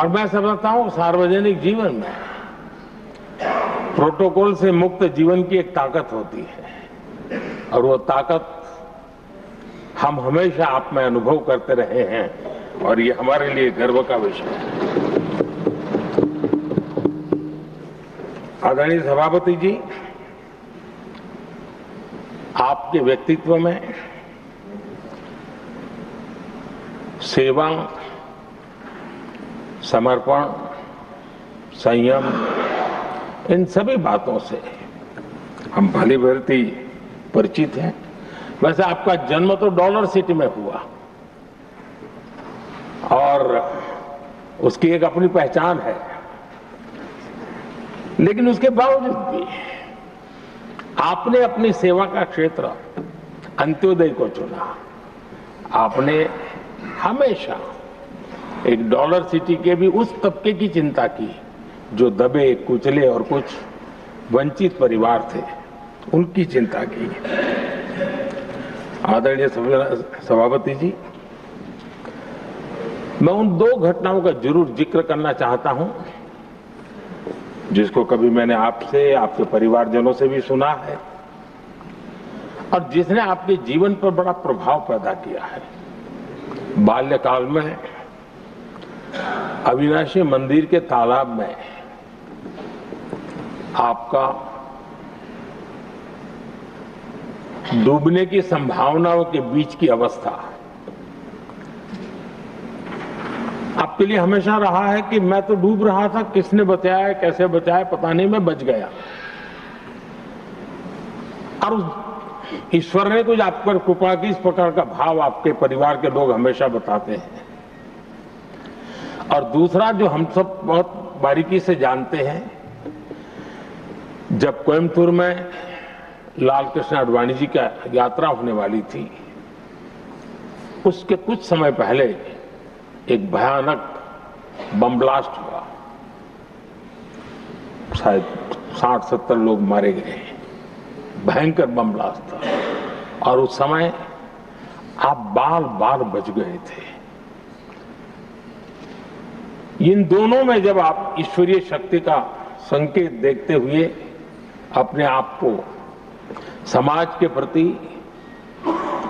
और मैं समझता हूं सार्वजनिक जीवन में प्रोटोकॉल से मुक्त जीवन की एक ताकत होती है और वो ताकत हम हमेशा आप में अनुभव करते रहे हैं और ये हमारे लिए गर्व का विषय है। आदरणीय सभापति जी, आपके व्यक्तित्व में सेवा, समर्पण, संयम, इन सभी बातों से हम भली भांति परिचित हैं। वैसे आपका जन्म तो डॉलर सिटी में हुआ और उसकी एक अपनी पहचान है, लेकिन उसके बावजूद भी आपने अपनी सेवा का क्षेत्र अंत्योदय को चुना। आपने हमेशा एक डॉलर सिटी के भी उस तबके की चिंता की जो दबे कुचले और कुछ वंचित परिवार थे, उनकी चिंता की। आदरणीय सभापति जी, मैं उन दो घटनाओं का जरूर जिक्र करना चाहता हूं जिसको कभी मैंने आपसे, आपके परिवारजनों से भी सुना है और जिसने आपके जीवन पर बड़ा प्रभाव पैदा किया है। बाल्यकाल में अविनाशी मंदिर के तालाब में आपका डूबने की संभावनाओं के बीच की अवस्था आपके लिए हमेशा रहा है कि मैं तो डूब रहा था, किसने बचाया, कैसे बचाया पता नहीं, मैं बच गया। और ईश्वर ने कुछ आप पर कृपा की, इस प्रकार का भाव आपके परिवार के लोग हमेशा बताते हैं। और दूसरा जो हम सब बहुत बारीकी से जानते हैं, जब कोयम्बतूर में लाल कृष्ण आडवाणी जी का यात्रा होने वाली थी, उसके कुछ समय पहले एक भयानक बम ब्लास्ट हुआ। शायद 60-70 लोग मारे गए। भयंकर बम ब्लास्ट था और उस समय आप बाल बाल बच गए थे। इन दोनों में जब आप ईश्वरीय शक्ति का संकेत देखते हुए अपने आप को समाज के प्रति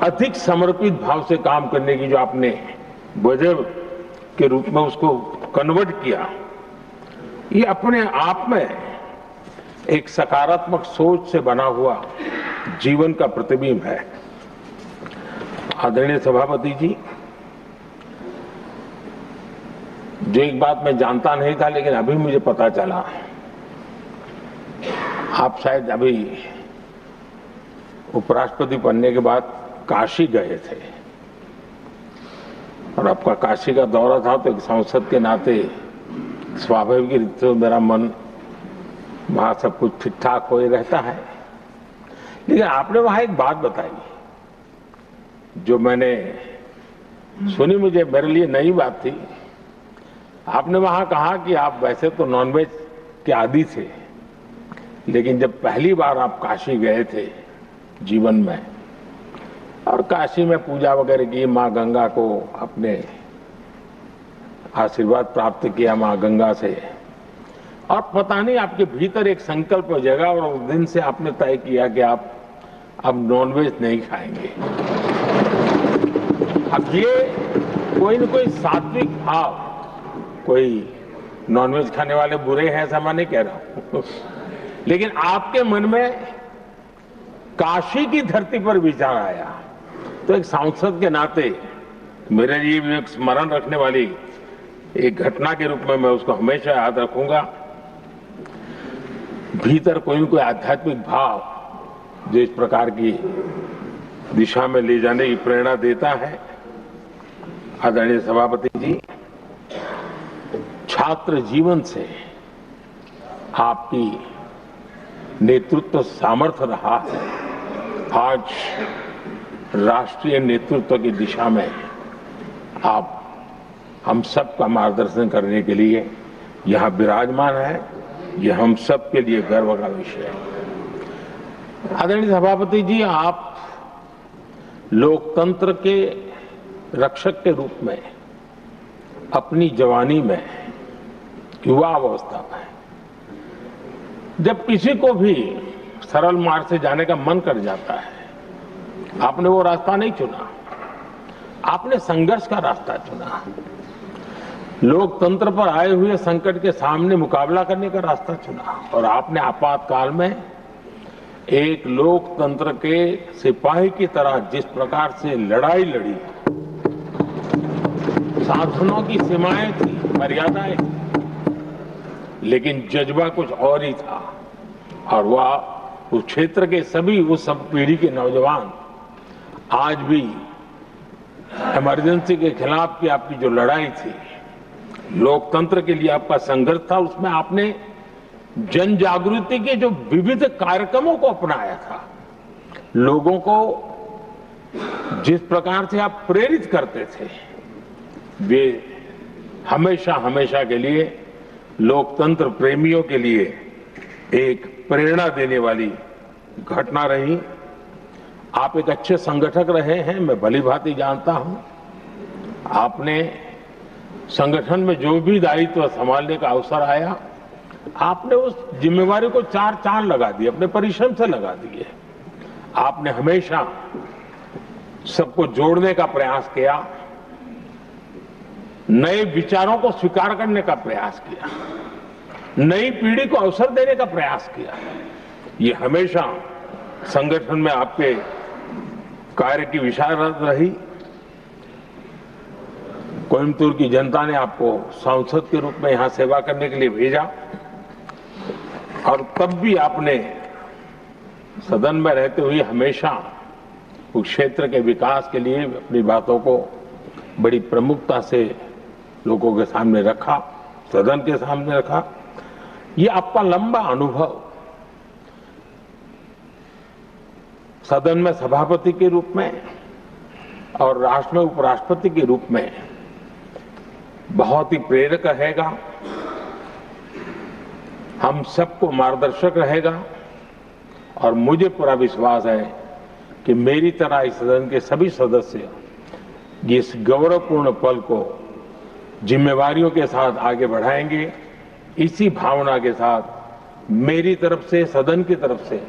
अधिक समर्पित भाव से काम करने की जो आपने वजह के रूप में उसको कन्वर्ट किया, ये अपने आप में एक सकारात्मक सोच से बना हुआ जीवन का प्रतिबिंब है। आदरणीय सभापति जी, जो एक बात मैं जानता नहीं था लेकिन अभी मुझे पता चला, आप शायद अभी उपराष्ट्रपति बनने के बाद काशी गए थे और आपका काशी का दौरा था, तो एक सांसद के नाते स्वाभाविक रूप से मेरा मन वहां सब कुछ ठीक ठाक हो ही रहता है। लेकिन आपने वहां एक बात बताई जो मैंने सुनी, मुझे मेरे लिए नई बात थी। आपने वहां कहा कि आप वैसे तो नॉनवेज के आदी थे, लेकिन जब पहली बार आप काशी गए थे जीवन में और काशी में पूजा वगैरह की, माँ गंगा को अपने आशीर्वाद प्राप्त किया माँ गंगा से, और पता नहीं आपके भीतर एक संकल्प जगा और उस दिन से आपने तय किया कि आप अब नॉनवेज नहीं खाएंगे। अब ये कोई न कोई सात्विक भाव, कोई नॉनवेज खाने वाले बुरे हैं ऐसा मैं नहीं कह रहा हूं, लेकिन आपके मन में काशी की धरती पर विचार आया, तो एक सांसद के नाते मेरे लिए भी एक स्मरण रखने वाली एक घटना के रूप में मैं उसको हमेशा याद रखूंगा। भीतर कोई न कोई आध्यात्मिक भाव जो इस प्रकार की दिशा में ले जाने की प्रेरणा देता है। आदरणीय सभापति जी, छात्र जीवन से आपकी नेतृत्व सामर्थ्य रहा है। आज राष्ट्रीय नेतृत्व की दिशा में आप हम सब का मार्गदर्शन करने के लिए यहाँ विराजमान है, यह हम सब के लिए गर्व का विषय है। आदरणीय सभापति जी, आप लोकतंत्र के रक्षक के रूप में अपनी जवानी में युवा अवस्था में, जब किसी को भी सरल मार्ग से जाने का मन कर जाता है, आपने वो रास्ता नहीं चुना, आपने संघर्ष का रास्ता चुना। लोकतंत्र पर आए हुए संकट के सामने मुकाबला करने का रास्ता चुना और आपने आपातकाल में एक लोकतंत्र के सिपाही की तरह जिस प्रकार से लड़ाई लड़ी, शासनों की सीमाएं थी, मर्यादाएं थी, लेकिन जज्बा कुछ और ही था। और वह उस क्षेत्र के सभी उस सब पीढ़ी के नौजवान आज भी इमरजेंसी के खिलाफ की आपकी जो लड़ाई थी, लोकतंत्र के लिए आपका संघर्ष था, उसमें आपने जन जागृति के जो विविध कार्यक्रमों को अपनाया था, लोगों को जिस प्रकार से आप प्रेरित करते थे, वे हमेशा हमेशा के लिए लोकतंत्र प्रेमियों के लिए एक प्रेरणा देने वाली घटना रही। आप एक अच्छे संगठक रहे हैं, मैं भली भांति जानता हूं। आपने संगठन में जो भी दायित्व संभालने का अवसर आया, आपने उस जिम्मेवारी को चार चांद लगा दिए, अपने परिश्रम से लगा दिए। आपने हमेशा सबको जोड़ने का प्रयास किया, नए विचारों को स्वीकार करने का प्रयास किया, नई पीढ़ी को अवसर देने का प्रयास किया। ये हमेशा संगठन में आपके कार्य की विशारत रही। कोयम्बतूर की जनता ने आपको सांसद के रूप में यहां सेवा करने के लिए भेजा और तब भी आपने सदन में रहते हुए हमेशा उस क्षेत्र के विकास के लिए अपनी बातों को बड़ी प्रमुखता से लोगों के सामने रखा, सदन के सामने रखा। ये आपका लंबा अनुभव सदन में सभापति के रूप में और राष्ट्र में उपराष्ट्रपति के रूप में बहुत ही प्रेरक रहेगा, हम सबको मार्गदर्शक रहेगा। और मुझे पूरा विश्वास है कि मेरी तरह इस सदन के सभी सदस्य इस गौरवपूर्ण पल को जिम्मेवारियों के साथ आगे बढ़ाएंगे। इसी भावना के साथ मेरी तरफ से, सदन की तरफ से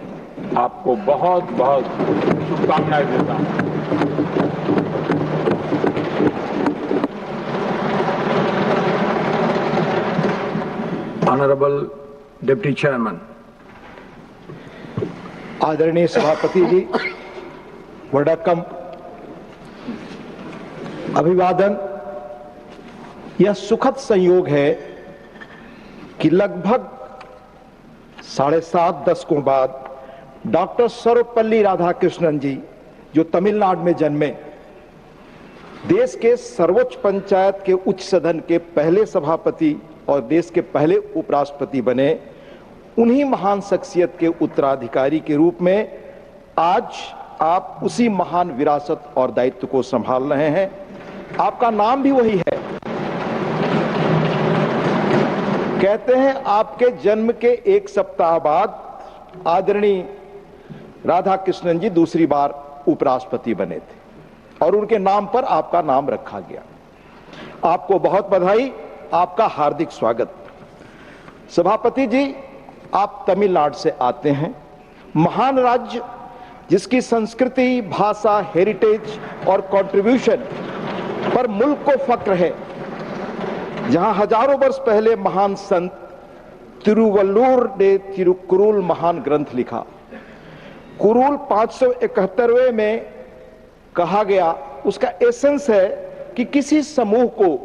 आपको बहुत बहुत शुभकामनाएं देता हूं। Honourable deputy chairman. आदरणीय सभापति जी, वडक्कम, अभिवादन। यह सुखद संयोग है कि लगभग 7.5 दशकों बाद डॉक्टर सर्वपल्ली राधाकृष्णन जी, जो तमिलनाडु में जन्मे, देश के सर्वोच्च पंचायत के उच्च सदन के पहले सभापति और देश के पहले उपराष्ट्रपति बने, उन्हीं महान शख्सियत के उत्तराधिकारी के रूप में आज आप उसी महान विरासत और दायित्व को संभाल रहे हैं। आपका नाम भी वही है। कहते हैं आपके जन्म के 1 सप्ताह बाद आदरणीय राधाकृष्णन जी दूसरी बार उपराष्ट्रपति बने थे और उनके नाम पर आपका नाम रखा गया। आपको बहुत बधाई, आपका हार्दिक स्वागत। सभापति जी, आप तमिलनाडु से आते हैं, महान राज्य जिसकी संस्कृति, भाषा, हेरिटेज और कंट्रीब्यूशन पर मुल्क को फक्र है, जहां हजारों वर्ष पहले महान संत तिरुवल्लुवर ने तिरुकुरुल महान ग्रंथ लिखा। कुरुल 571वें में कहा गया, उसका एसेंस है कि किसी समूह को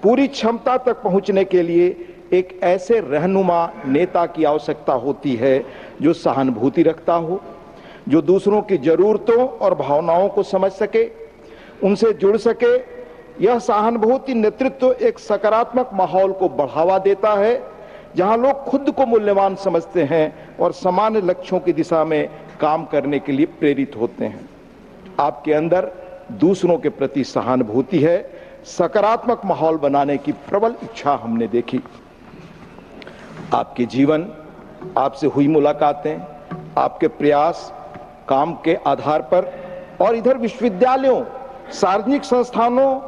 पूरी क्षमता तक पहुंचने के लिए एक ऐसे रहनुमा नेता की आवश्यकता होती है जो सहानुभूति रखता हो, जो दूसरों की जरूरतों और भावनाओं को समझ सके, उनसे जुड़ सके। यह सहानुभूति नेतृत्व एक सकारात्मक माहौल को बढ़ावा देता है, जहां लोग खुद को मूल्यवान समझते हैं और सामान्य लक्ष्यों की दिशा में काम करने के लिए प्रेरित होते हैं। आपके अंदर दूसरों के प्रति सहानुभूति है, सकारात्मक माहौल बनाने की प्रबल इच्छा हमने देखी। आपके जीवन, आपसे हुई मुलाकातें, आपके प्रयास काम के आधार पर और इधर विश्वविद्यालयों, सार्वजनिक संस्थानों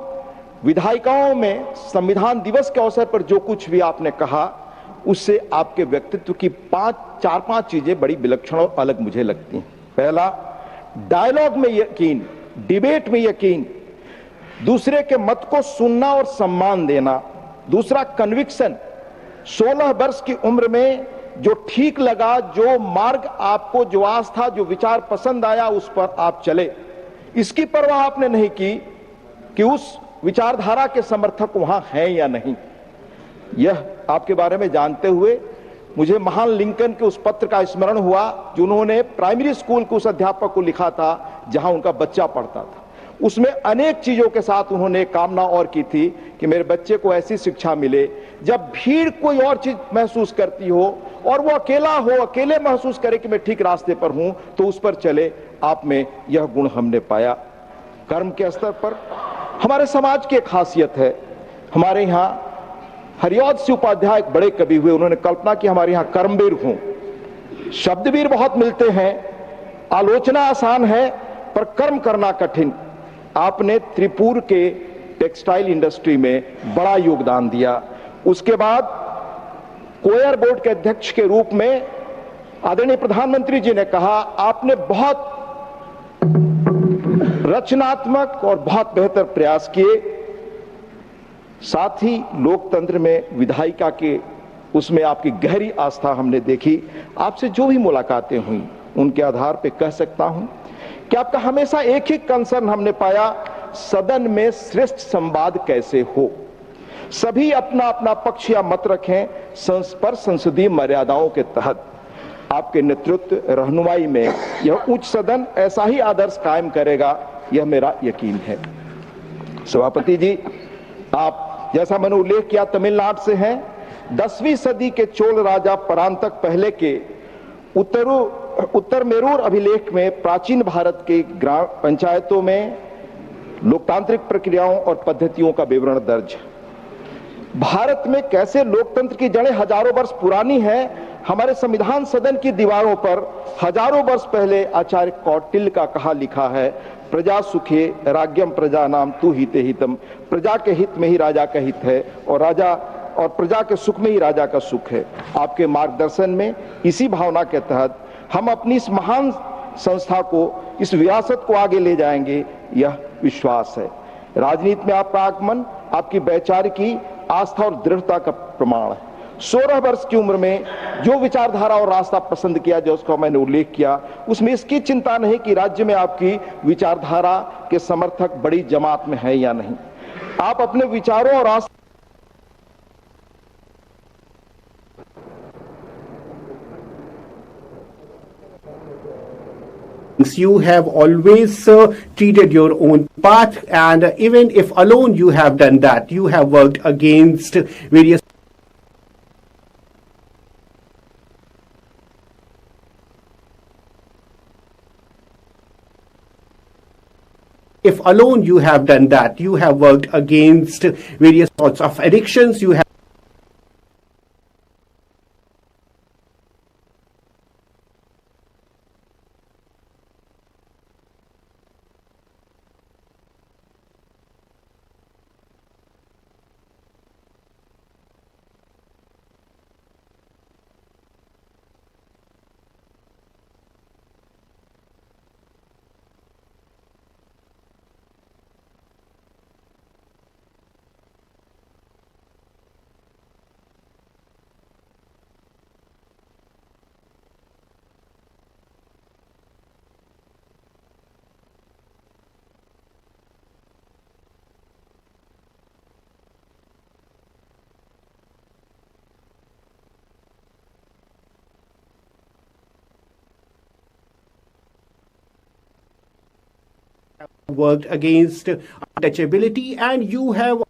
विधायिकाओं में संविधान दिवस के अवसर पर जो कुछ भी आपने कहा, उससे आपके व्यक्तित्व की चार पांच चीजें बड़ी विलक्षण और अलग मुझे लगती हैं। पहला, डायलॉग में यकीन, डिबेट में यकीन, दूसरे के मत को सुनना और सम्मान देना। दूसरा, कन्विक्शन, 16 वर्ष की उम्र में जो ठीक लगा, जो मार्ग आपको, जो आस्था, जो विचार पसंद आया, उस पर आप चले। इसकी परवाह आपने नहीं की कि उस विचारधारा के समर्थक वहां हैं या नहीं। यह आपके बारे में जानते हुए मुझे महान लिंकन के उस पत्र का स्मरण हुआ जो उन्होंने प्राइमरी स्कूल के उस अध्यापक को लिखा था जहां उनका बच्चा पढ़ता था। उसमें अनेक चीजों के साथ उन्होंने कामना और की थी कि मेरे बच्चे को ऐसी शिक्षा मिले, जब भीड़ कोई और चीज महसूस करती हो और वो अकेला हो, अकेले महसूस करे कि मैं ठीक रास्ते पर हूं, तो उस पर चले। आप में यह गुण हमने पाया। कर्म के स्तर पर हमारे समाज की एक खासियत है। हमारे यहां हरिऔध सिंह उपाध्याय एक बड़े कवि हुए, उन्होंने कल्पना की हमारे यहां कर्मवीर हों। शब्दवीर बहुत मिलते हैं, आलोचना आसान है पर कर्म करना कठिन। आपने त्रिपुर के टेक्सटाइल इंडस्ट्री में बड़ा योगदान दिया। उसके बाद कोयर बोर्ड के अध्यक्ष के रूप में आदरणीय प्रधानमंत्री जी ने कहा, आपने बहुत रचनात्मक और बहुत बेहतर प्रयास किए। साथ ही लोकतंत्र में विधायिका के उसमें आपकी गहरी आस्था हमने देखी। आपसे जो भी मुलाकातें हुई उनके आधार पर कह सकता हूं कि आपका हमेशा एक ही कंसर्न हमने पाया, सदन में श्रेष्ठ संवाद कैसे हो। सभी अपना अपना पक्ष या मत रखें, पर संसदीय मर्यादाओं के तहत आपके नेतृत्व रहनुमाई में यह उच्च सदन ऐसा ही आदर्श कायम करेगा, यह मेरा यकीन है। सभापति जी, आप जैसा मैंने उल्लेख किया तमिलनाडु से हैं। 10वीं सदी के चोल राजा परांतक पहले के उत्तर मेरूर अभिलेख में प्राचीन भारत के ग्राम पंचायतों में लोकतांत्रिक प्रक्रियाओं और पद्धतियों का विवरण दर्ज है। भारत में कैसे लोकतंत्र की जड़ें हजारों वर्ष पुरानी हैं। हमारे संविधान सदन की दीवारों पर हजारों वर्ष पहले आचार्य कौटिल्य का कहा लिखा है, प्रजा सुखे राज्यम प्रजा नाम तू हिते हितम। प्रजा के हित में ही राजा का हित है और राजा और प्रजा के सुख में ही राजा का सुख है। आपके मार्गदर्शन में इसी भावना के तहत हम अपनी इस महान संस्था को, इस विरासत को आगे ले जाएंगे, यह विश्वास है। राजनीति में आपका आगमन आपकी वैचारिकी आस्था और दृढ़ता का प्रमाण है। 16 वर्ष की उम्र में जो विचारधारा और रास्ता पसंद किया, जो उसका मैंने उल्लेख किया, उसमें इसकी चिंता नहीं कि राज्य में आपकी विचारधारा के समर्थक बड़ी जमात में है या नहीं। आप अपने विचारों और आस्था You have always treated your own path, and even if alone you have done that, you have worked against various. If alone you have done that, you have worked against various sorts of addictions. You have. Worked against untouchability, and you have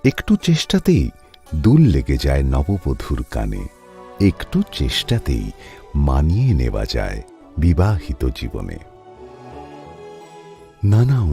একটু চেষ্টাতেই দুল লেগে যায় নববধূর কানে, একটু চেষ্টাতেই মানিয়ে নেওয়া যায় বিবাহিত জীবনে। নানা